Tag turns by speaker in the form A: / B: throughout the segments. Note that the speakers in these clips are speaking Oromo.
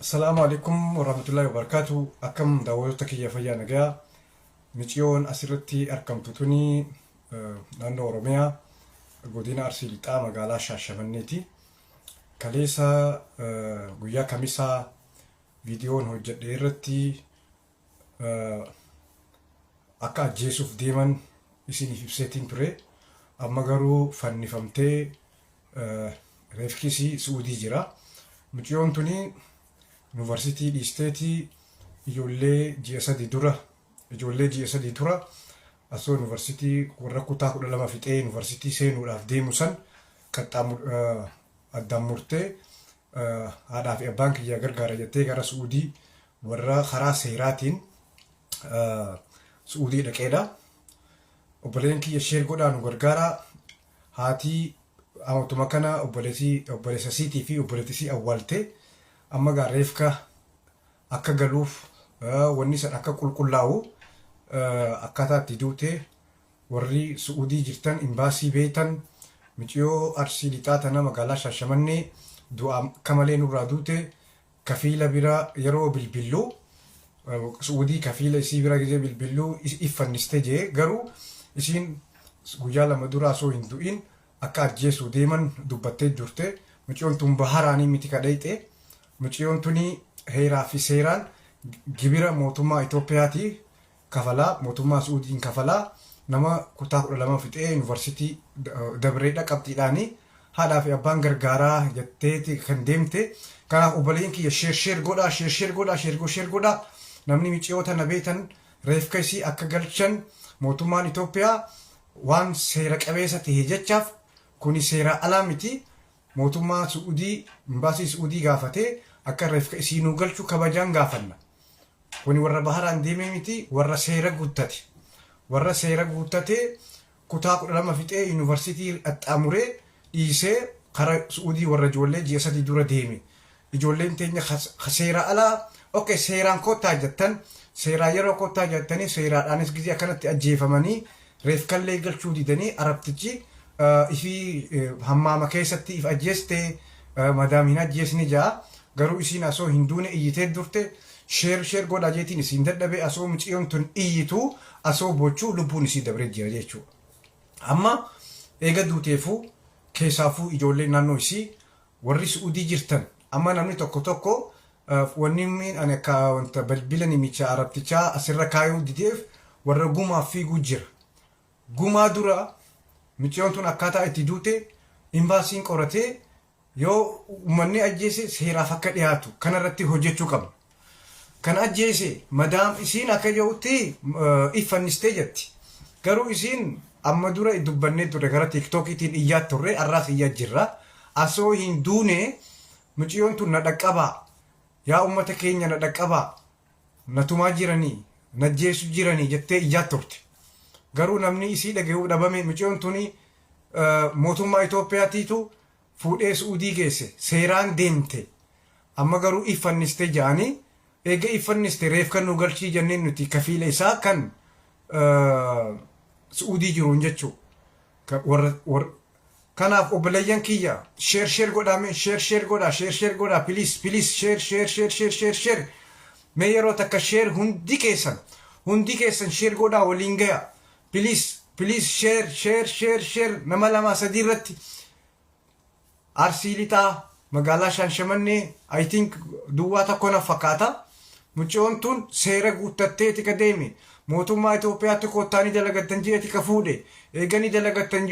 A: السلام عليكم ورحمة الله وبركاته. أكم دعوتك يا فيا نجا مليون أسرتي أركم توني نانو روميا godina arsiilixaa magaalaa Shaashamanneeti. Kaleessa guyyaa kamisaa viidiyoon hojjedhe irratti akka ajjeesuuf deeman isiniif ibseetiin ture. Amma garuu fannifamtee reefkisii Suudii jira. Mucayyoon tuni yuunivarsiitii dhiisteetii ijoollee ji'a sadii dura asoo yuunivarsiitii warra kutaa 12 fixee yuunivarsiitii seenuudhaaf deemu san addaan murtee haadhaa fi abbaan kiyyaa gargaara jettee gara Suudii warra karaa seeraatiin Suudii dhaqeedha. Obboleen kiyya sheer godhaan gargaara. Haatii amatuma kana obboleessa siitii fi obboleettisii awwaaltee amma reefka akka galuuf wanni san akka qulqullaa'u akkaataa itti duute warri Suudii jirtan imbaasii beektan mucayyoo arsii lixaa tana magaalaa Shaashamannee du'a akka malee nurraa duute kafiila bira yeroo bilbilluu Suudii kafiila isii bira gizee bilbilluu iffanniste jee garuu isiin guyyaa lama dura osoo hin du'in akka ajjeesuu deeman dubbattee turte. Mucayyoon tun baharaanii miti kadhayxe. Mucayyoon tuni heeraa fi seeraan gibira mootummaa Itoophiyaatii kafalaa, mootummaa Suudiin kafalaa, nama kutaa 12 fixee yuunivarsiitii dabreedha qabxiidhaanii haadhaa fi abbaan gargaaraa jetteeti kan deemte. Kanaaf obboleen kiyya sheer godhaa namni mucayyoo tana beekan reefka isii akka galchan mootummaan Itoophiyaa waan seera qabeessa ta'e jechaaf kuni seera alaa miti. Mootummaa Suudii imbaasii Suudii gaafatee akka reefka isii nuu galchu kabajaan gaafanna. Kuni warra baharaan deemee miti, warra seera guuttate. Warra seera guuttatee kutaa 12 fixee yuunivarsiitii qaxxaamuree dhiisee karaa Suudii warra ijoollee ji'a 3 dura deeme. Ijoolleen teenya seera alaa seeraan kottaa jettan, seeraa yeroo kottaa jettanii seeraadhaanis gizee akkanatti ajjeefamanii reefkallee galchuu didanii arabtichi ifii hammaama keessatti if ajjeeste madaam hin ajjeesni jaa garuu isiin asoo hin duune iyyitee durte sheer godhaa jeetiin isiin dadhabe asoo mucayyoon tun iyyituu asoo bochuu lubbuun isii dabree jira jechuudha. Amma eega duuteefuu keessaafuu ijoollee naannoo isii warri Suudii jirtan amma namni tokko wanni ani akka wanta bilbila nimicha arabtichaa asirra kaayuu dideef warra gumaaf fiiguu jira. Gumaa dura mucayyoon tun akkaataa itti duute imbaasiin qoratee yoo uummanni ajjeese seeraaf akka dhiyaatu kanarratti hojjechuu qabna. Kan ajjeese madaam isiin akka jedhutti iffannistee jetti. Garuu isiin amma dura dubbannee ture gara tiiktookiitiin iyyaa turre arraas iyyaa jirra. Asoo hin duune mucayyoon tun na dhaqqabaa. Yaa uummata keenya na dhaqqabaa. Natumaa jiranii, najjeesu jiranii jettee iyyaa turte. Garuu namni isii dhagahuu dhabame. Mucayyoon tuni mootummaa Itoophiyaatiitu fuudhee Suudii geesse seeraan deemte. Amma garuu iffanniste jedhanii eega iffanniste reefka nu galchii jenneen nuti kafiila isaa kan Suudii jiruun jechuudha. Kanaaf obboleeyyan kiyya sheer godhaa please sheer mee yeroo takka sheer hundi keessan sheer godhaa waliin gaya. Please share nama 2-3 irratti arsii lixaa magaalaa Shaashamannee I think duwwaa tokko na fakkaata. Mucayyoon tun seera guuttatteeti ka deeme. Mootummaa Itoophiyaatti kottaanii dalagattan jeeti ka fuudhe. Eeganii dalagattan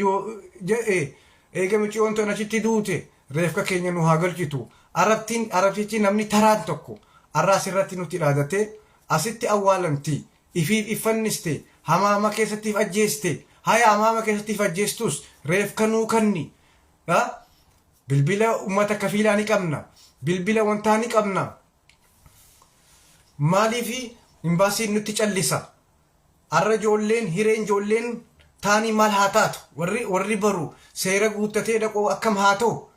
A: eega mucayyoon tun achitti duute reefka keenya nu haa galchitu. Arabtichi namni taraan tokko arraas irratti nuti dhaadatee asitti awwaalamti. Ifiif iffanniste. Hamaama keessattiif ajjeeste. Haya hamaama keessattiif ajjeestus reefka nuu kanni. Bilbila uummata kafiilaa ni qabna. Bilbila wantaa ni qabna. Maaliifi imbaasiin nutti callisa. Arra ijoolleen hireen ijoolleen taanii maal haa taatu. Warri baru seera guuttatee dhaqoo akkam haa ta'u.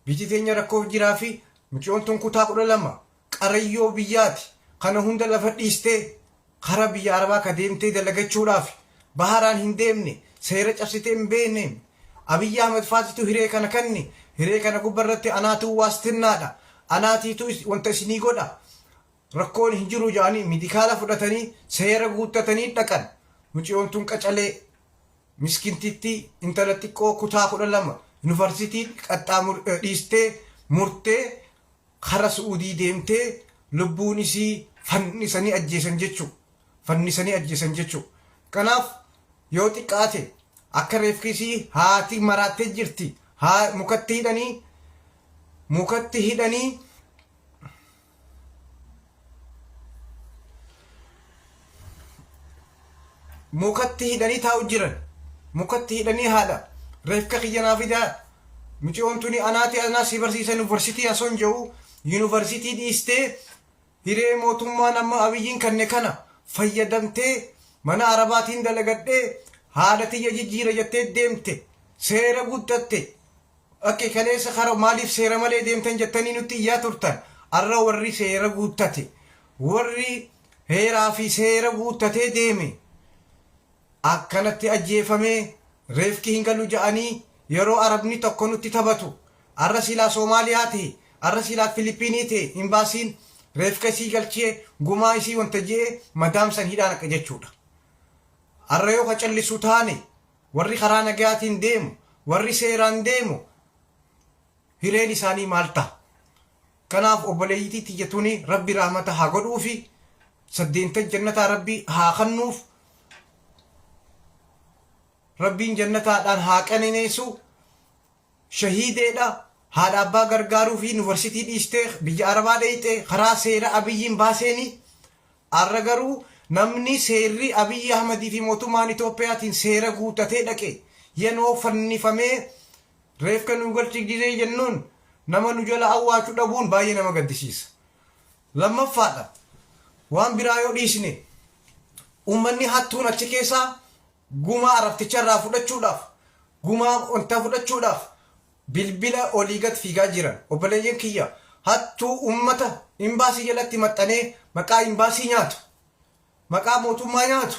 A: Biyyi teenya rakkoof jiraa fi mucayyoon tun kutaa 12 qarayyoo biyyaati. Kana hunda lafa dhiistee karaa biyya arabaa ka deemtee dalagachuudhaaf baharaan hin deemne seera cabsitee hin beekne Abiyyi Ahmed faatitu hiree kana kanni hiree kana gubbarratti anaatu waastinnaadha anaatiitu wanta isinii godha rakkoon hin jiru jedhanii midikaala fudhatanii seera guuttatanii dhaqan. Mucayyoon tun qacalee miskintitti intala xiqqoo kutaa 12 yuunivarsiitii dhiistee murtee kara Suudii deemtee lubbuun isii fannisanii ajjeesan jechuu. Kanaaf yoo xiqqaate akka reefki isii haati maraattee jirti. Mukatti hidhanii taa'u jiran. Mukatti hidhanii haadha reefka kiyyanaa fidaa. Mucayyoon tuni anaa si barsiisa yuunivarsiitii asoon jedhu yuunivarsiitii dhiistee hiree mootummaan amma Abiyyiin kanne kana fayyadamtee mana arabaatiin dalagadhee haadha tiyya jijjiira jettee deemte seera guuttatte. Akka kaleessa kara maaliif seera malee deemtan jettanii nutti iyyaa turtan. Arra warri seera guuttate warri heeraa fi seera guuttatee deeme akkanatti ajjeefamee reefki hin galu ja'anii yeroo arabni tokko nutti taphatu. Arra silaa Soomaaliyaa ta'e arra silaa Filipiinii ta'e imbaasiin reefka isii galchee gumaa isii wanta jee madaamsan hidhaan akka jechuudha. Arra yoo callisu taane warri karaa nagayaatiin deemu warri seeraan deemu hireen isaanii maal ta'a? Kanaaf obboleeyyitii tiyyatuni rabbi rahmata haa godhuu fi 8 jannataa rabbi haa kennuuf. Rabbiin jannataadhaan haa qananiisu. Shahiideedha. Haadha abbaa gargaaruu fi yuunivarsiitii dhiistee biyya arabaa dheeyxee karaa seera Abiyyiin baaseeni. Arra garuu namni seerri Abiyyi Ahmadii fi mootummaan Itoophiyaatiin seera guuttatee dhaqe yenoo fannifamee reefka nu galchisiisee jennuun nama nu jala awwaachuu dhabuun baay'ee nama gaddisiisa. Lammaffaadha waan biraa yoo dhiisne uummanni hattuun achi keessaa gumaa arabticharraa fudhachuudhaaf gumaa wanta fudhachuudhaaf bilbila olii gad fiigaa jiran. Obboleeyyan kiyya hattuu ummata imbaasii jalatti maxxanee maqaa imbaasii nyaatu maqaa mootummaa nyaatu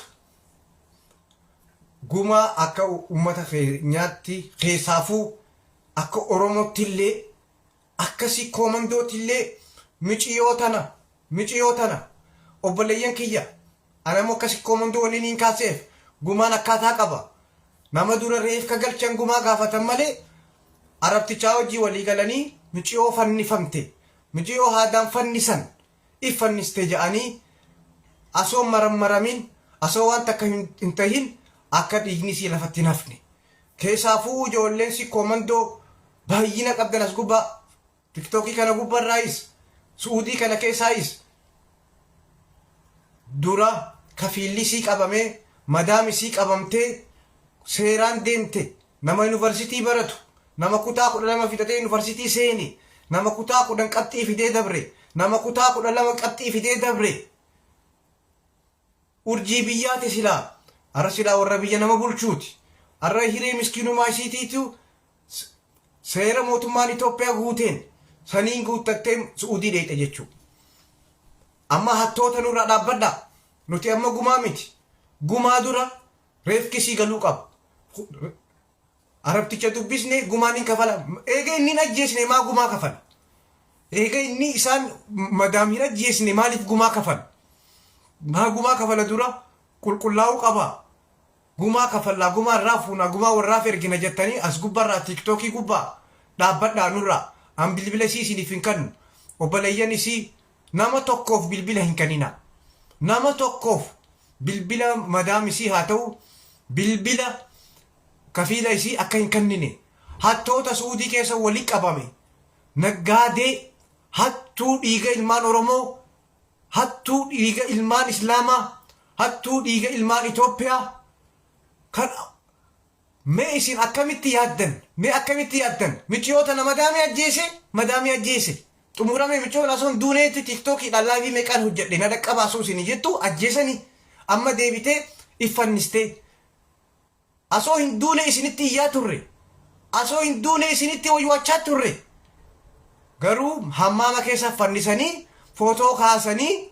A: gumaa akka ummata nyaatti keessaafuu akka Oromootti illee akkasii koomandootti illee micciyoo tana obboleeyyan kiyya anamoo akkasii koomandoo waliin hin kaaseef gumaan akkaataa qaba. Nama dura reefka galchan gumaa gaafatan malee arabtichaa hojii walii galanii micciyoo fannifamte micciyoo haadaan fannisan iffanniste jedhanii asoo maramin asoo waan takka hin tahin akka dhiigni sii lafatti nafne. Keessaafuu ijoolleen si koomandoo baay'ina qabdan as gubbaa tiktookii kana gubbarraayis Suudii kana keessaayis dura kafiilli sii qabamee madaami sii qabamtee seeraan deemte nama yuunivarsiitii baratu nama kutaa 12 fixatee yuunivarsiitii seeni nama kutaa 10 qabxii fidee dabre nama kutaa 12 qabxii fidee dabre urjii biyyaati silaa arra silaa warra biyya nama bulchuuti. Arra hiree miskiinummaa isiitiitu seera mootummaan Itoophiyaa guuteen saniin guuttattee Suudii dheeyxe jechuudha. Amma hattoota nurraa dhaabbadha. Nuti amma gumaa miti. Gumaa dura reefki sii galuu qaba. Arabticha dubbisne gumaan hin kafala. Eega inni hin ajjeesne maa gumaa kafala? Eega inni isaan madaam hin ajjeesne maaliif gumaa kafala? Maa gumaa kafala dura qulqullaa'uu qaba. Gumaa kafallaa gumaa irraa fuunaa gumaa warraaf ergina jettanii as gubbarraa tiktookii gubbaa dhaabbadhaa nurraa an bilbila isii isiniif hin kennu. Obboleeyyan isii nama tokkoof bilbila hin kennina. Nama tokkoof bilbila madaam isii haa ta'u bilbila kafiila isii akka hin kennine. Hattoota Suudii keessa walii qabame naggaadee hattuu dhiiga ilmaan Oromoo hattuu dhiiga ilmaan Islaamaa hattuu dhiiga ilmaan Itoophiyaa kan mee isin akkamitti yaaddan michiyoota na madaamii ajjeese xumurame michiyoon asoon duuneetti tiktookidhaan laayivii meeqaan hojjedhe na dhaqqabaasuu isin jettu ajjeesanii amma deebitee iffannistee asoo hin duune isinitti iyyaa turre asoo hin duune isinitti waywachaa turre garuu hammaama keessa fannisanii footoo kaasanii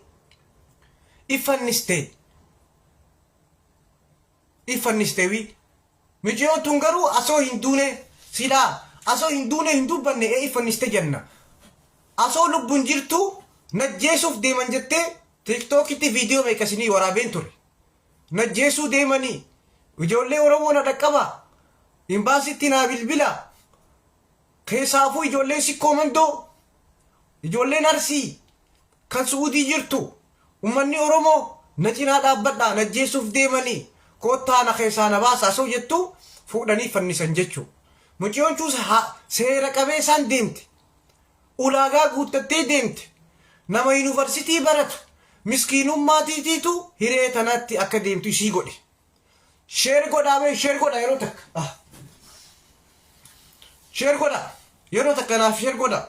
A: iffannisteewi michiyoon tun garuu asoo hin duune silaa asoo hin duune hin dubbanne iffanniste jenna. asoo lubbuun jirtu najjeesuuf deeman jettee tiiktookitti viidiyoo meeqasinii waraabeen ture. Najjeesuu deemanii ijoollee Oromoo na dhaqqabaa imbaasitti naa bilbila keessaafuu ijoolleen sikkoo mandoo ijoolleen Arsii kan Suudii jirtu ummanni Oromoo na cinaa dhaabbadhaa najjeesuuf deemanii koottaa na keessaa na baasa asoo jettu fuudhanii fannisan jechuu. Mucayyoon cuusa seera qabeessaan deemte. Ulaagaa guuttattee deemte. Nama yuunivarsiitii baratu miskiinummaatiitiitu hiree tanatti akka deemtu ishii godhe. Sheer godha yeroo takka. Sheer godha yeroo takka naaf sheer godha.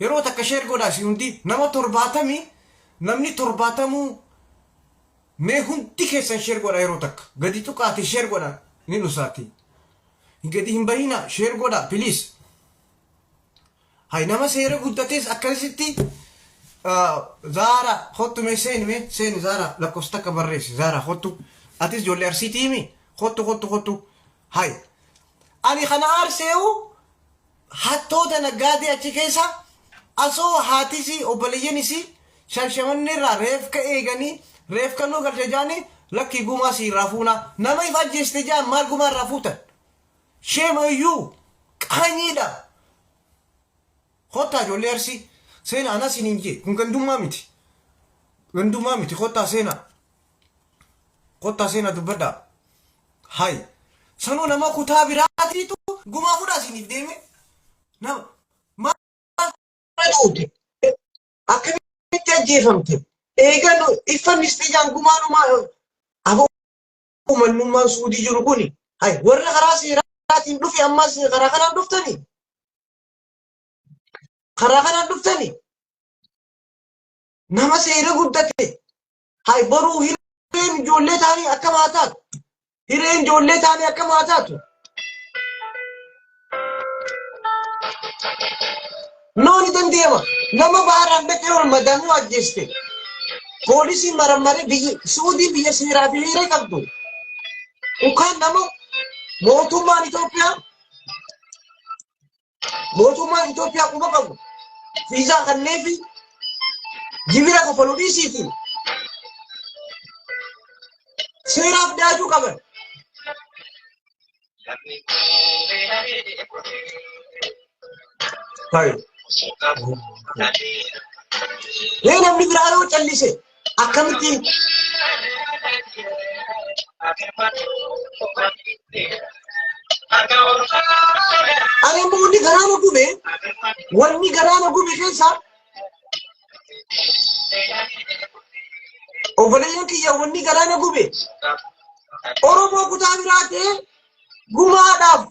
A: Yeroo takka sheer godha si hundi nama 70 namni 70 mee hundi keessan sheer godha yeroo takka gadi tuqaati sheer godha ni dhusaati gadi hin bahina sheer godha please. Hay nama seera guddates akkasitti Zara hottu me seeni Zara lakkoofsa takka barreessi Zara hottu atis ijoollee Arsiitii mi hottu hay ani kana aarseewu hattoota naggaadee achi keessa asoo haatisi obboleeyyanisi shanshamannirraa reefka eeganii reefka nu galte jaani lakki gumaa si rafuuna nama if ajjeeste jaan maal gumaa rafuutan sheemayyuu qaanyiidha. Hotta ijoollee Arsii seena anas hin injee kun gandummaa miti hotta seena dubbadha. Hay sanuu nama kutaa biraatiitu gumaa fudhaa isiniif deeme nama maal akkamitti ajjeefamte eegan iffanniste jaan gumaanumaa aboo mannummaan Suudii jiru kuni hay warra karaa seeraatiin dhufe ammas karaa kanaan dhuftanii nama seera guddate hay boruu hireen ijoollee taanii akka maataatu nooni dandeema nama baharaan dhaqee ol madanuu ajjeeste poolisiin marammare biyyi Suudii biyya seeraa fi heera qabdu ukaan nama mootummaan Itoophiyaa quba qabu fiizaa kannee fi gibira kafaluu dhiisiitiin seeraaf dhiyaachuu qaban. Namni biraa yoo callise akkamittiin ani immoo wanni garaana gube keessa obboleeyyan kiyya wanni garaana gube Oromoo kutaa biraa ta'e gumaadhaaf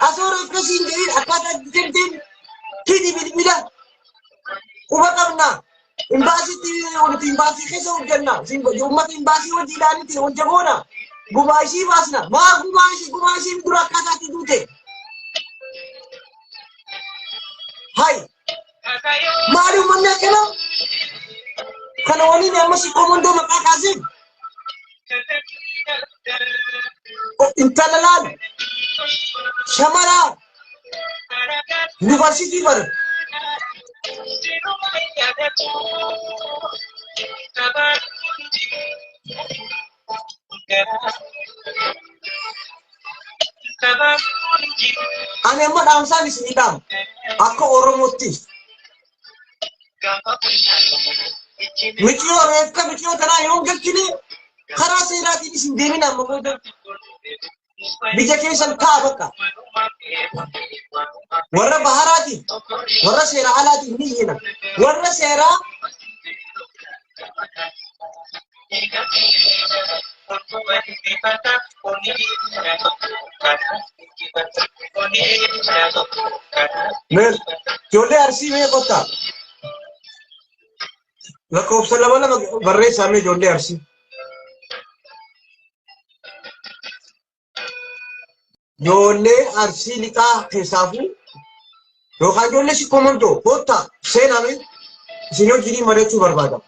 A: asoora akkasiin jedhin akkaataa jirtiin kidi bilbila quba qabna imbaasitti walitti imbaasii keessa hojjanna uummata imbaasii hojiidhaanitti hojjamoona gumaa ishii baasna maa gumaa ishii dura akkaataatti duute hay maali uummanni akkana kana waliin ammas komandoo maqaa kaaseen intala laal shamaraa yuunivarsiitii bara ani amma dhaamsaan isinii dhaam akka Oromootti miciyoo reefka miciyoo tanaa yoo galchine karaa seeraatiin isin deemina amma booda biyya keessan ta'a bakka warra baharaatiin warra seera alaatiin ni hina warra seeraa ijoollee Arsii mee qottaa lakkoofsa lama barreessaa mee ijoollee Arsii ijoollee Arsii lixaa keessaafuu yookaan ijoollee si komandoo qottaa seenaa mee isin hojiin mari'achuu barbaada.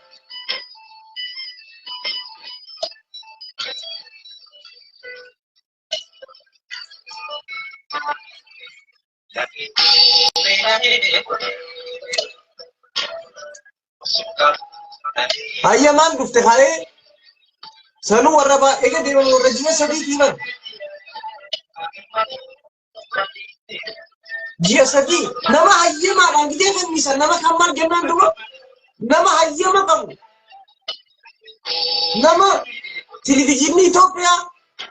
B: هيا مان قفت هاي سنو وربا إيجا دي ورجينا سدي كمان جيا سدي نما هيا ما عندي من مثال نما كمان جنان دوا نما هيا ما قبل نما تلفزيون إثيوبيا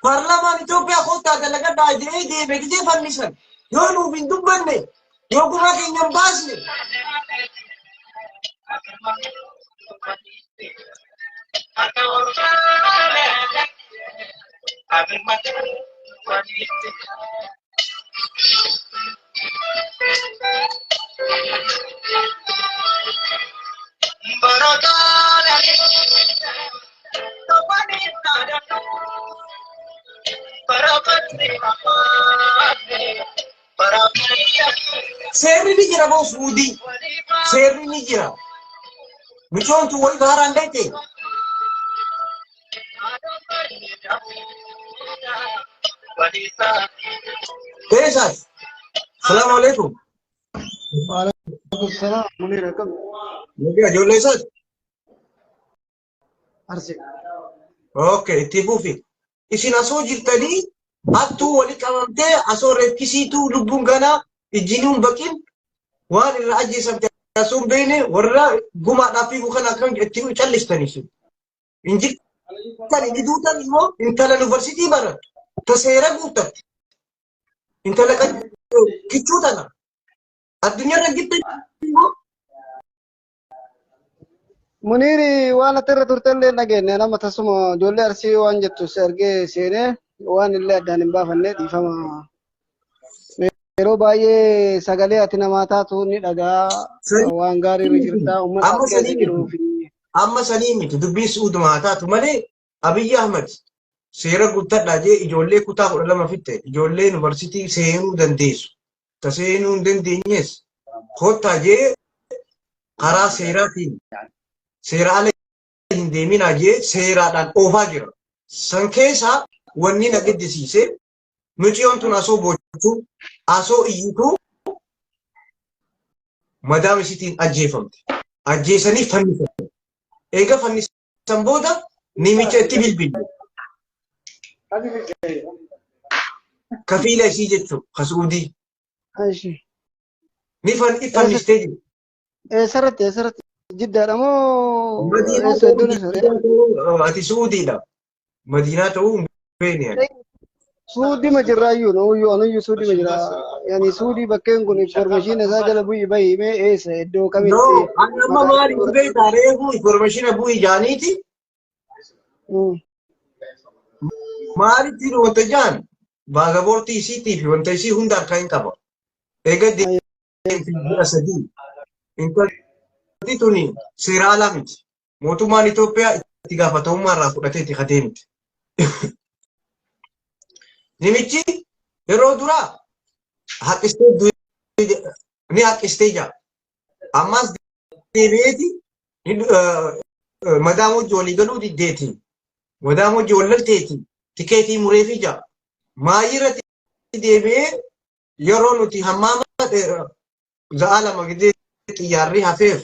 B: برلمان إثيوبيا خوتا دلنا دايدي دي بيجي فنيسن يو من دبنة يو كنا كينيام باسني سيرني نجرا بو سعودي سيرني نجرا مشون تو وي باران دايتي كيساس السلام عليكم
C: وعليكم السلام منير كم
B: نجي جولي ساس
C: أرسل
B: اوكي تيبوفي isin asoo jirtanii hattuu walitti qabamtee asoo reeffisiituu lubbuun ganaa ijjiinuun baqiin waan irra ajjeesamte asoo hin beekne warra gumaadhaaf fiigu kana akkam itti callistanii sun. Injirtan inni duutan immoo intala yuunivarsiitii barattu ta seera guuttatti intala kichuu tana addunyaarra gittanii immoo
C: منيري وانا ترى ترتل نجينا انا متسمى جولي ارسي وان جت سرجي سينه وان اللي دان بافنه دي فما yeroo baay'ee sagalee ati namaa taatu ni dhagaa waan gaarii jirta uummata keessa jiruu fi
B: amma sanii miti dubbii suuduma haa taatu malee Abiyyi Ahmad seera guuttadhaa jee ijoollee kutaa 12 fitte ijoollee yuunivarsiitii seenuu dandeessu ta seenuu hin dandeenyes kottaa jee karaa seeraatiin seera ala hin deeminaa jee seeraadhaan oofaa jira. San keessaa wanni na gaddisiise muciyoon tun asoo boojjuu asoo iyyituu madaam isiitiin ajjeefamte. Ajjeesanii fannifamte. Eega fannisan booda nimicha itti bilbille. Kafiila isii jechuun kasuudii.
C: ايش
B: Ni fannistee jiru.
C: سرت جدا مو
B: Madiinaa ta'uu ati suudiidha. Madiinaa ta'uu hin beekne.
C: سودي مجرايو نو يو انو يو سودي مجرا يعني سودي بكين كون انفورميشن اسا جل بوي باي مي ايس دو كامي
B: No, amma maali dhufee taaree information bu'ii jaaniiti. Maalitti wanta jaan baagaboortii isiitii fi wanta isii hunda harkaa hin qaba. Eega deemtee sadii. Intalli tuni seera alaa miti. Mootummaan Itoophiyaa itti gaafatamummaa irraa fudhatee itti kadeemte. Nimichi yeroo duraa haqistee ni haqistee jira. Ammas deebi'eeti madaam hojii walii galuu diddeeti. Madaam hojii wallalteeti. Tikeetii mureefii jira. Maayirratti deebi'ee yeroo nuti hammaama za'a lama gidee xiyyaarri hafeef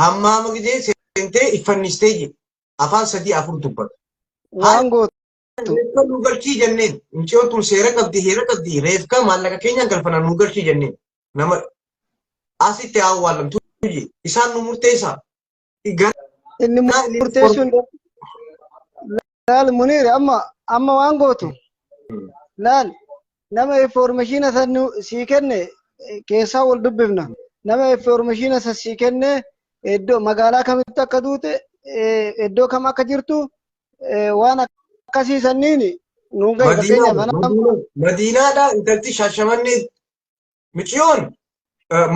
B: hammaama gidee seentee iffannistee jira. Afaan sadii afur dubbata.
C: وانغو
B: Nu galchii jenneen mucayyoon tun seera qabdi heera qabdi reefka maallaqa keenyaan galfana nu galchii jenneen nama asitti awwaalamtu isaan nu murteessaa.
C: اني مرتيشون لا منير اما وانغوتو لا نما انفورميشن سنو سيكن كيسا ول دببنا نما انفورميشن سيكن ادو مغالا كمت كدوت ادو كما كجرتو وانا كسي سنيني نونغا بكينيا فانا
B: Madiinaadha intalti Shaashamannee mucayyoon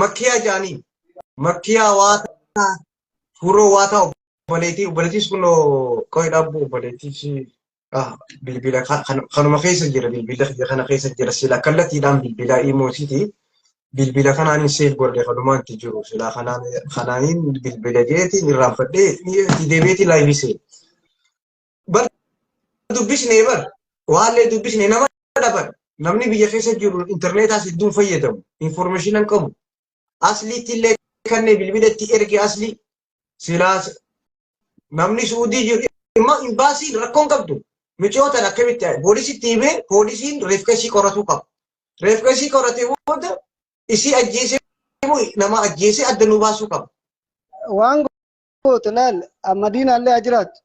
B: makkiyaa jaanii makkiyaa waataa furoo waataa obboleettiis kun qo'i dhaabbu obboleettiis bilbila kanuma keessa jira bilbila kana keessa jira sila kallattiidhaan bilbila imoosiiti bilbila kanaan hin seef godhe kanumaanti jiru sila kanaaniin bilbila jeetiin irraanfadhee deebiitii laayifisee. Dubbisnee bar waallee dubbisnee nama dhaban namni biyya keessa jiru intarneetaas hedduun fayyadamu information qabu أصلي تلي كان بالبلد تيركي أصلي سلاس نمني سعودي جر إما إمباسي ركون قبضو مجيو تنا كميت بوليسي تيمه بوليسي ريفكسي كوراتو قب ريفكسي كوراتو بود إسي أجيسي nama ajjeese adda nu baasuu qaba.
C: Waan gootu laal Madiinaa illee haa jiraattu,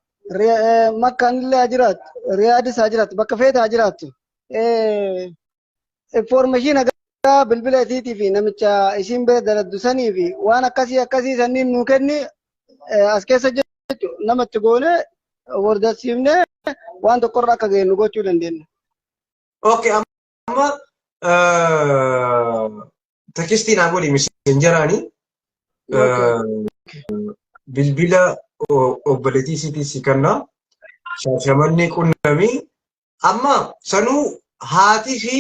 C: Makkaan illee haa jiraattu, Riyaadis haa jiraattu, bakka feete haa jiraattu. Information agarraa bilbila isiitii fi namicha isiin bira daladdu sanii fi waan akkasii sanniin nuu kenni as keessa jechuudha. Namatti goonee wardasiifnee waan tokkorra akka geenyu gochuu dandeenya.
B: Okay, amma tekistiin agoli messengerani bilbila obboleettii isiitii si kanna shaashamanni qunnami amma sanuu haati fi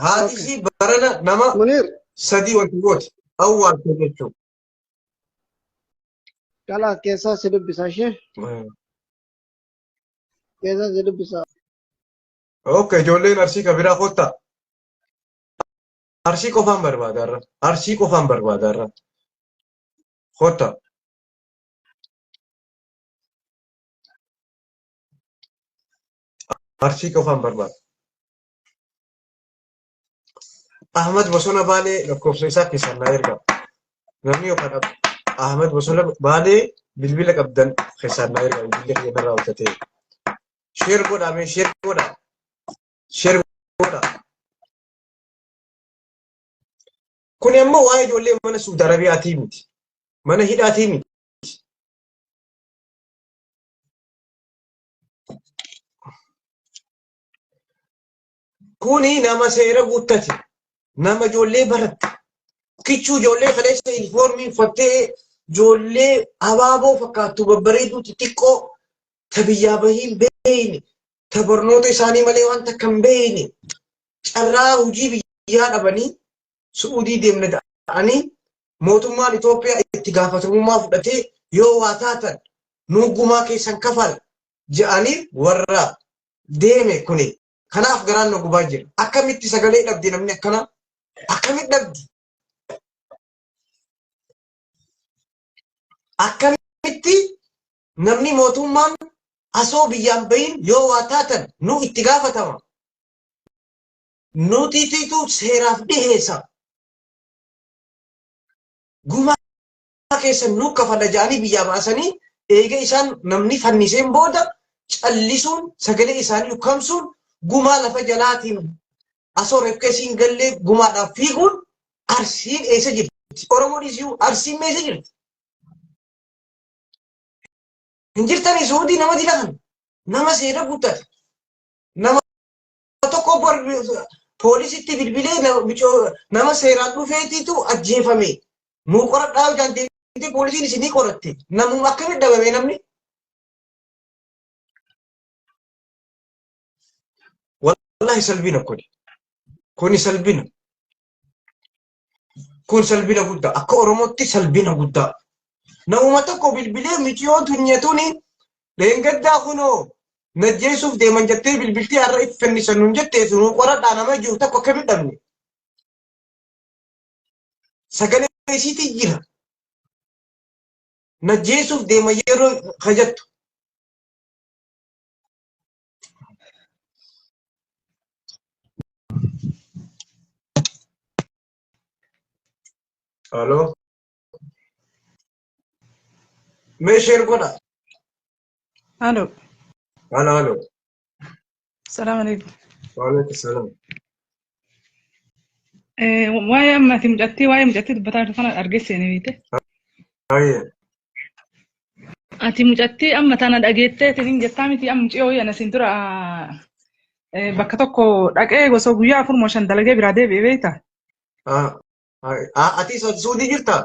B: haati fi barana nama sadii wanti gooti awwaaltu jechuudha.
C: Kalaas keessaa si dubbisaa ishee. Keessaa si dubbisaa.
B: Okay, ijoolleen arsii kabiraa kottaa. Arsii qofaan barbaadarra. Arsii qofaan barbaadarra. Kottaa. Arsii qofaan barbaada. Ahmad Bosona Baalee lakkoofsa isaa keessaan na erga. Namni yookaan Ahmad Bosona Baalee bilbila qabdan keessaan na erga. Bilbila keenya irraa hojjetee. Sheer godhame sheer godha. Sheer godha. Kun ammoo waa'ee ijoollee mana Suudi Arabiyaatii miti. Mana hidhaatii miti. Kuni nama seera guuttate. Nama ijoollee baratte. Kichuu ijoollee kaleessa uniformii uffattee ijoollee abaaboo fakkaattu babbareedduu xixiqqoo ta biyyaa bahiin beeyne ta barnoota isaanii malee wanta kan beeyne carraa hojii biyyaa dhabanii Suudii deemne ta'anii mootummaan Itoophiyaa itti gaafatamummaa fudhatee yoo waa taatan nuugumaa keessan kafal jedhanii warra deeme kuni. Kanaaf garaan nu gubaa jira. Akkamitti sagalee dhabdi namni akkana? Akkamitti dhabdi? Akkamitti namni mootummaan asoo biyyaan bahin yoo waa taatan nu itti gaafatama. Nutiitu seeraaf dhiheessa. Gumaa keessan nu kafala jedhanii biyyaa baasanii eega isaan namni fanniseen booda callisuun sagalee isaanii ukkamsuun gumaa lafa jalaatiin asoo reefkesiin gallee gumaadhaaf fiiguun arsiin eessa jirti? Oromoo dhiisuu arsiin meessa jirti? Hin jirtanii Suudii nama dilakan nama seera guuttate nama tokko poolisitti bilbilee nama seeraan dhufeetitu ajjeefame nuu qoradhaa hojjaan deemtee poolisiin isinii qoratte namuma akkamitti dhabame namni? Wallahi salbina kuni salbina. Kun salbina guddaa akka Oromootti salbina guddaa. Namuma tokko bilbilee michiyoo tunyetuni leengaddaa kunoo najjeesuuf deeman jettee bilbiltii har'a itti fannisan nuun jettee sunuu qoradhaa nama jiru tokko akkamitti dhabne? Sagalee isiitii jira. Najjeesuuf deema yeroo kajattu. Halo. Me share godha.
D: Halo.
B: Halo.
D: Assalamu alaikum.
B: Wa alaikum salam.
D: Waa'ee ammati mucattii dubbataa jirtu kana argeessanii beekte.
B: Ayye.
D: Ati mucattii amma tana dhageettee tiniin jettaa miti amma muciyoo yana siin dura bakka tokko dhaqee gosa guyyaa 4 dalagee biraa deebi'ee beekta.
B: Ati Suudii jirta?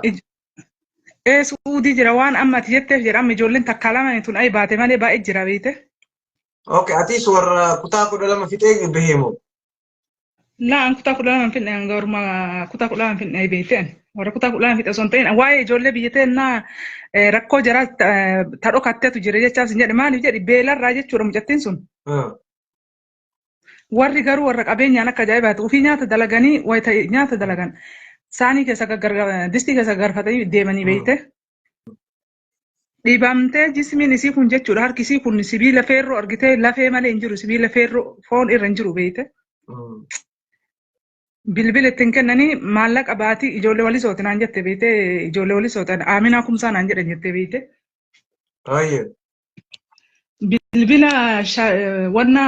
D: Suudii jira waan amma ati jetteef jedha amma ijoolleen takka lama tun ayi baate malee baay'ee jira beekte.
B: Okay, ati warra kutaa 12 fixee baheemo.
D: Laan kutaa 12 fixee hanga orma kutaa 12 fixee beekteen. Warra kutaa 12 fixee osoo hin ta'in waa'ee ijoollee biyyatteen rakkoo jara tadhoo katteetu jira jechaas hin jedhe maaliif jedhi beelarraa jechuudha mucattiin sun. warri garuu warra qabeenyaan akka ajaa'ibaati ofii nyaata dalaganii wayita nyaata dalagan saanii keessa distii keessa garfatanii deemanii beeyte dhibamtee jismiin isii kun jechuudha harki isii kun sibiila feerroo argitee lafee malee hin jiru sibiila feerroo foon irra hin jiru beeyte bilbila ittiin kennanii maallaqa baatii ijoollee walisooti naan jette beeyte ijoollee walisooti Aaminaa Kumsaa naan jedhan jette beeyte. Bilbila wanna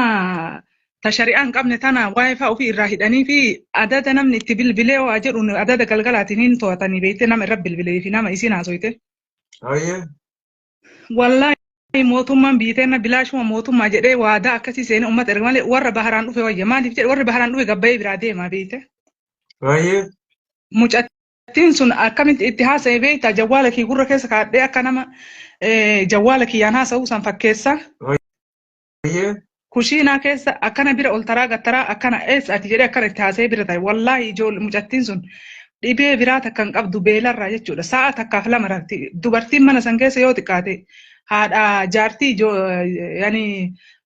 D: ta shari'aan qabne tana waayifaa ofii irraa hidhanii fi adada namni itti bilbilee waa jedhuun adada galgalaatiin hin to'atanii beeyte nama irra bilbilee fi nama isiin haasoyte. Wallaahi mootummaan biiteenna bilaashuma mootummaa jedhee waadaa akkasii seenee uummata erga malee warra baharaan dhufe wayya maaliif jedhe warri baharaan dhufe gabbayee biraa deemaa beeyte. Mucattiin sun akkamitti itti haasa'e beeyta jawwaala kii gurra keessa kaadhee akka nama jawwaala kiyyaan haasa'uu san fakkeessa. Kushiinaa keessa akkana bira ol taraa gattaraa akkana ati jedhee akkana itti haasa'ee bira ta'e wallaahi ijoollee mucattiin sun dhibee biraa takkan qabdu beelarraa jechuudha sa'a takkaaf lama rafti dubartiin mana san keessa yoo xiqqaate haadha jaartii yani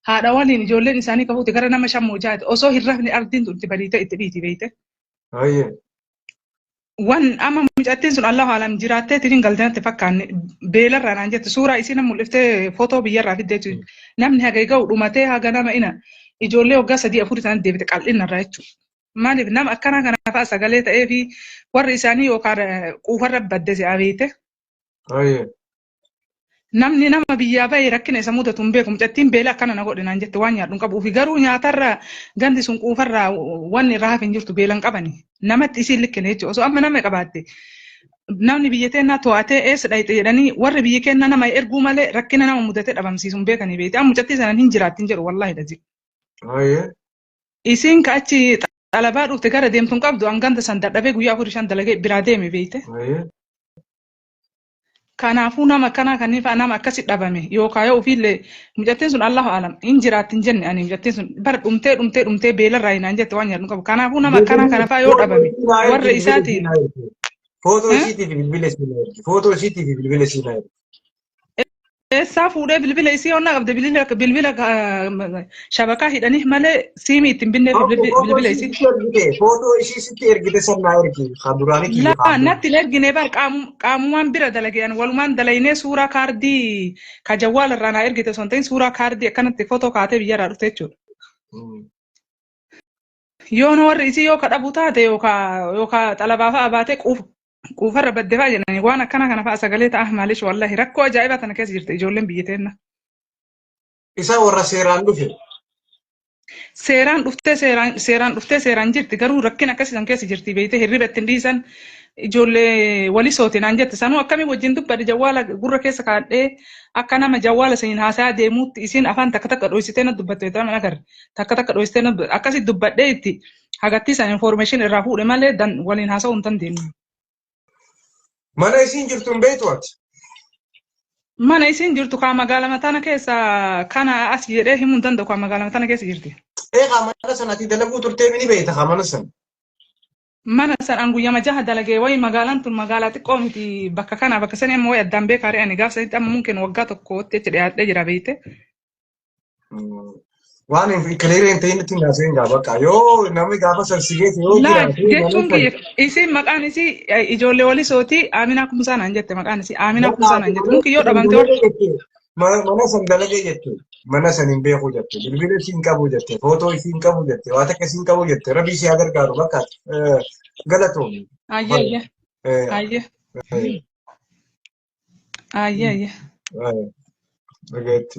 D: haadha waliin ijoolleen isaanii qabuuti gara nama shammoo jaate osoo hin rafne ardiin tun itti badiite itti dhiiti beeyte. Wan amma mucattiin sun Allahu alam jiraattee tiriin galteetti fakkaanne beelarraa naan jette suuraa isii nama mul'iftee footoo biyyarraa fiddee jechuudha. Namni haga ga'u dhumatee haga nama ina ijoollee waggaa 3-4 ta'an deebite qal'inarraa jechuudha. Maaliif nama akkanaa kana fa'aa sagalee ta'ee fi warri isaanii yookaan quufarra badde si'a beeyte. Namni nama biyyaa bahee rakkina isa mudatu hin beeku mucattiin beela akkana na godhe naan jette waan nyaadhu hin qabu fi garuu nyaatarra gandi sun quufarraa wanni irraa hafe hin jirtu beelan qabani namatti isiin likkine jechuudha osoo amma nama qabaatte namni biyya teennaa to'atee eessa dhayite jedhanii warri biyya keenna nama erguu malee rakkina nama mudatee dhabamsiisuun beekanii beekte amma mucattii sanaan hin jiraattin jedhu wallaahi dhazi. Isiin ka achi xalabaa dhufte gara deemtuun qabdu hanganta san dadhabee guyyaa 4-5 dalagee biraa deeme beekte. Kanaafuu nama akkanaa kanneen fa'aa nama akkasi dhabame yookaan yoo ofiillee mucattiin sun Allahu alam hin jiraattin jenne ani mucattiin sun bara dhumtee beelarraa hinaan jette waan nyaadhu qabu kanaafuu nama akkanaa kana fa'aa yoo dhabame warra isaatiin.
B: Footoo isiitiif bilbila siinaa ergi. Footoo isiitiif bilbila siinaa ergi.
D: Eessaa fuudhee bilbila isii onnaa qabde bilbila shabakaa hidhanii malee siimii ittiin binneef bilbila isii.
B: Footoo isii sitti ergite sannaa ergi. Duraanii kiyya.
D: Laa natti ergine bar qaamumaan bira dalageen walumaan dalaynee suuraa kaardii ka jawwaala irraa naa ergite osoo hin ta'in suuraa kaardii akkanatti footoo kaatee biyyarraa dhufte jechuudha. Yoon warri isii yoo kadhabu taate yookaan xalabaa fa'aa baatee quufarra badde fa'aa jedhanii waan akkana kana fa'aa sagalee ta'a maalish wallahi rakkoo ajaa'ibaa tana keessa jirti ijoolleen biyya teenna.
B: Isa warra seeraan dhufe.
D: Seeraan dhuftee seeraan jirti garuu rakkina akkasiisan keessa jirti beeyte hirriba ittiin dhiisan ijoollee walisootiin aan jette sanuu akkamii wajjin dubbadde jawwaala gurra keessa kaadhee akka nama jawwaala saniin haasayaa deemuutti isiin afaan takka dhoysitee na dubbatte ta'an agar takka dhoysitee akkasii dubbadhee itti hagattii san information irraa fuudhe malee waliin haasa'uu hin dandeenye.
B: Mana isiin jirtu hin beektu ati?
D: Mana isiin jirtu kaa magaalaa mataana keessa kana as jedhee himuu hin danda'u kaa magaalaa mataana keessa jirti.
B: Mana sanatti dalaguu turtee ni beekta kaa mana sana?
D: Mana san an guyyaa 6 dalagee wayi magaalaan tun magaalaa xiqqoo miti bakka kana bakka sanii amma wayi addaan beekaa re'ani gaafa sanitti amma mungkin waggaa tokkootti itti dhiyaatee jira beekte.
B: Waan kileeree hin ta'in ittiin haasa'in gaa bakka yoo namni gaafa sarsigeeti yoo jiraate.
D: Jechuun isiin maqaan isii ijoollee walisooti Aaminaa Kumsaa naan jette maqaan isii Aaminaa Kumsaa naan jette mungkin yoo dhabamte warra.
B: Mana san dalagee jechuudha. Mana san hin beeku jette. Bilbila isiin qabu jette. Footoo isiin qabu jette. Waan akka isiin qabu jette. Rabbi ishee haa gargaaru bakka galatoomi.
D: Ayyee.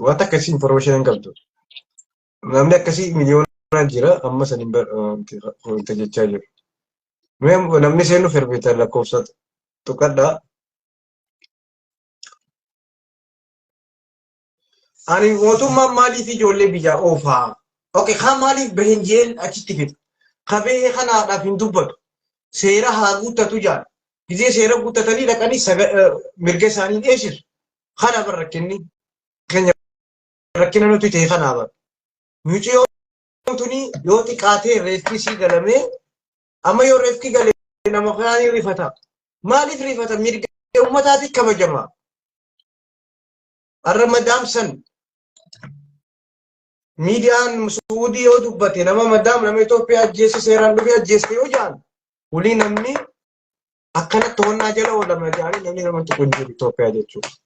B: Waan akka isiin information qabdu. Namni akkasii miliyoona jira amma san hin wanta jechaa jiru. Namni seenuuf herbeetaa lakkoofsa tuqadhaa. Ani mootummaan maaliif ijoollee biyyaa oofaa? Oke kaan maaliif bahin jeen achitti fida? Qabee kanaadhaaf hin dubbatu. Seera haa guuttatu jaal. Gizee seera guuttatanii dhaqanii mirga isaanii dhiyeessisu. Kana bar rakkinni keenya rakkina nuti ta'e kanaa bar. Mucayyoon tuni yoo xiqqaatee reeffi sii galamee amma yoo reeffi galee nama kaanii rifata. Maaliif rifata? Mirga uummataatiif kabajamaa. Arra madaam san miidiyaan Suudii yoo dubbate nama madaam nama Itoophiyaa ajjeese seeraan dhufee ajjeeste yoo jaan walii namni akkana to'annaa jala oolama jaanii namni nama tokko hin jiru Itoophiyaa jechuudha.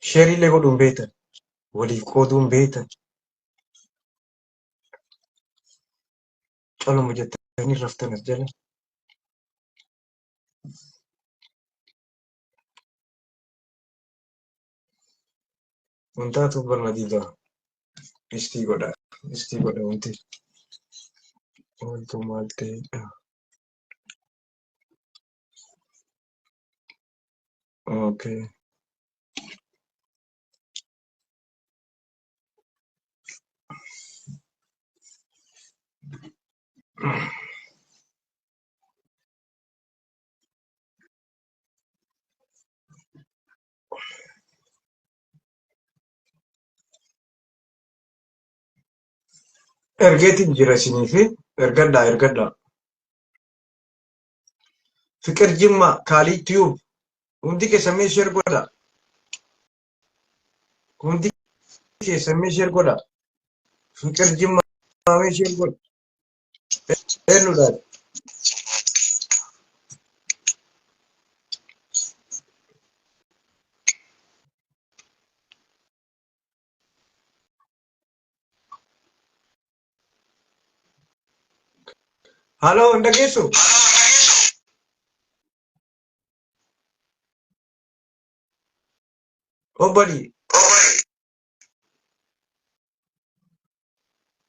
B: Sheeriilee godhuun beektan waliif qooduun beektan coloma jettanii raftan as jala. Wantaatu barnadiida istii godha wantu maal ta'edha. Okay. Ergeetiin jira isinii fi ergadhaa. Fiqir Jimma Kaalii Tiyuub hundi keessan mee sheer godha. Fiqir Jimma mee sheer godha. Eenyudhaan. Halloo hin dhageessu? Obbali.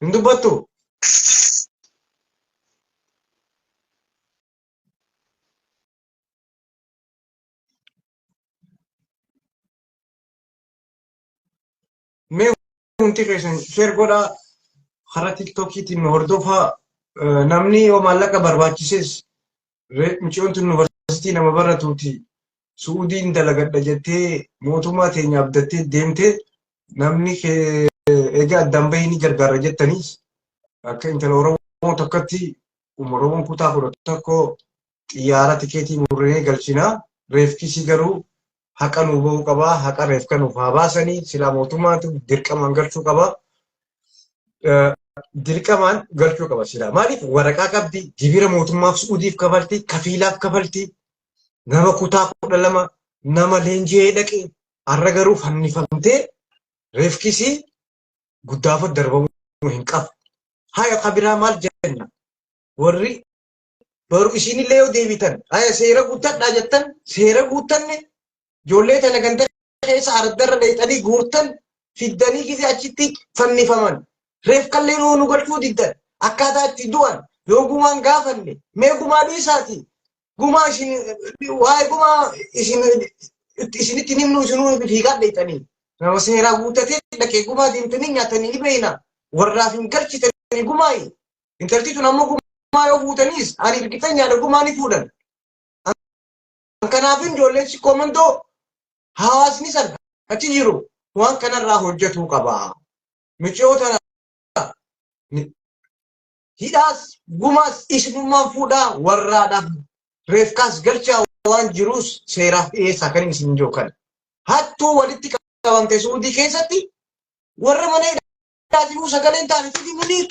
B: Hin dubbattu? Mee hundi keessan sheer godhaa karaa tiktookiitiin nu hordofaa. Namni yoo maallaqa barbaachises mucayyoon tun yuunivarsiitii nama baratuuti Suudiin dalagadha jettee mootummaa teenya abdattee deemte namni egaa addaan bahii ni gargaara jettaniis akka intala Oromoo tokkotti Oromoon kutaa fudhatu tokko xiyyaara tikeetii murree galchinaa reefkisii garuu haqa nuu bahuu qabaa haqa reefka nuuf haa baasanii silaa mootummaatu dirqamaan galchuu qabaa. Dirqamaan galchuu qaba silaa maaliif waraqaa qabdi gibira mootummaaf Suudiif kafalti kafiilaaf kafalti nama kutaa 12 nama leenjii dhaqe har'a garuu fannifamtee reefkisii guddaafat darbamuu hin qabu. Haya kabiraa maal jenna warri baru isinillee yoo deebitan haya seera guuttadhaa jettan seera guuttanne ijoollee tana ganda keessa ardarra dheexanii guurtan fiddanii gisee achitti fannifaman. Reef kallee nu galchuu diddan akkaataa itti du'an yoo gumaan gaafanne mee gumaa dhiisaati gumaa isin waa'ee gumaa isinitti himnu isinuu fiigaa dheexanii nama seeraa guuttatee dhaqee gumaa deemtanii nyaatanii ni beeyna warraaf hin galchitanii gumaayi intalti tun ammoo gumaa yoo fuutaniis ani hirgitan nyaata gumaa ni fuudhan. Kanaafin ijoolleen si koomandoo hawaasni sana achi jiru waan kanarraa hojjetuu qaba. Michoota hidhaas gumaas isinummaan fuudhaa warraadhaaf reefkaas galchaa waan jiruus seeraaf dhiyeessaa kan isin jookan. Hattuu walitti qabamte Suudii keessatti warra mana hidhaatii sagaleen taanitti mulii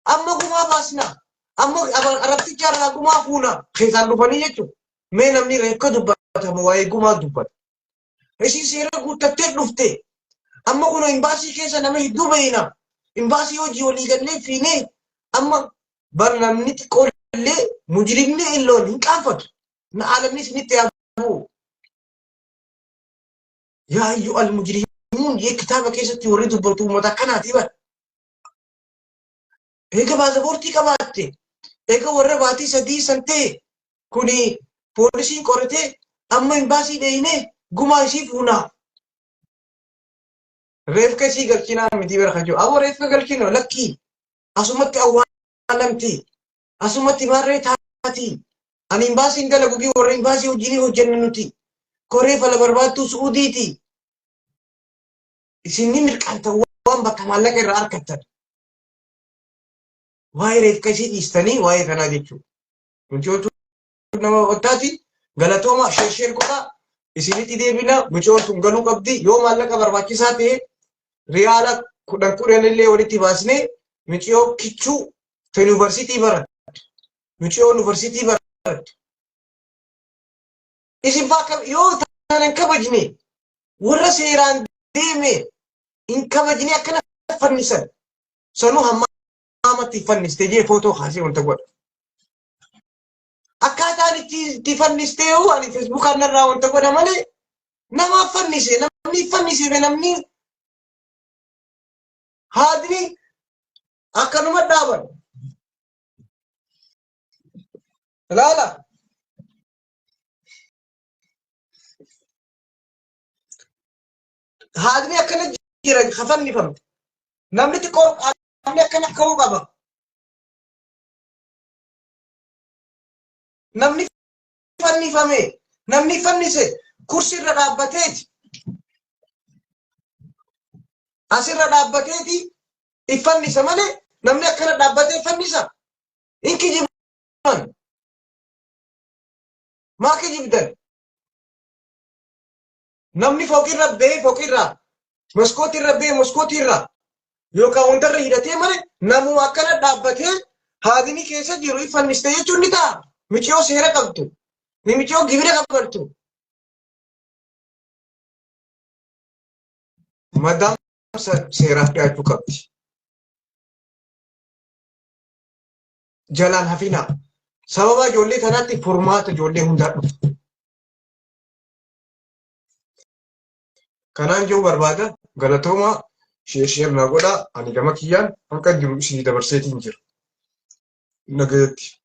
B: amma gumaa baasna amma arabticha irraa gumaa fuuna keessaan dhufanii jechuudha. Mee namni reefka dubbatamu waa'ee gumaa dubbata. Isin seera guuttattee dhufte amma kun imbaasii keessa nama hedduu beeyna. Imbaasii hojii walii gallee fiinee amma bar namni xiqqoollee mujrimni illoon hin qaanfatu. Na alamni isinitti yaabu. Yaa ayyuu al-mujrimuun jee kitaaba keessatti warri dubbatu uummata akkanaati bar. Eega baasaboortii qabaatte. Eega warra baatii sadii san ta'e kuni poolisiin qoratee amma imbaasii dheeyinee gumaa isii fuunaa. Reefka isii galchinaa miti bira kan jiru. Aboo reefka galchinu lakkii asumatti awwaalamti. Asumatti maarree taati. Ani imbaasiin dalagu gi warra imbaasii hojiin hojjennu nuti. Koree fala barbaattuu Suudiiti. Isin ni mirqaanta waan bakka maallaqa irraa argattan. waa'ee reefka isii dhiistanii waa'ee kanaa jechuudha. Mucoon nama ottaati galatooma sheer godhaa isinitti deebina mucoon tun galuu qabdi yoo maallaqa barbaachisaa ta'e riyaala 10 illee walitti baasnee mucoo kichuu yuunivarsiitii barattu. Mucoo yuunivarsiitii barattu. Isin bakka yoo tanan kabajne warra seeraan deeme in kabajne akkana fannisan sanuu hammaamatti fanniste jee footoo kaasee wanta godha. Akkaataan itti fanniste yoo ani feesbuukaan narraa wanta godha malee nama fannise namni haadni akkanuma dhaaban. Laala. Haadni akkana jira kafannifamte. Namni xiqqoo namni akkana ka'uu qaba. Namni fannifame namni fannise kursiirra dhaabbateeti. Asirra dhaabbateeti ifannisa malee namni akkana dhaabbatee fannisa. Inki jiban. Maaki jibdan. Namni fooqirra bee fooqirra moskootirra bee moskootirra yookaan hundarra hidhatee malee namuu akkana dhaabbatee haadni keessa jiru ifanniste jechuun ni ta'a. Miciyoo seera qabdu. Ni miciyoo gibira qabartu. Madam seeraaf dhiyaachuu qabdi. Jalaan hafina. Sababa ijoollee kanaatti furmaata ijoollee hundaa dhuftu. Kanaan jiru barbaada galatooma sheer na godha ani gama kiyyaan hanqa jiru isinii dabarseetiin jira. Nagayatti.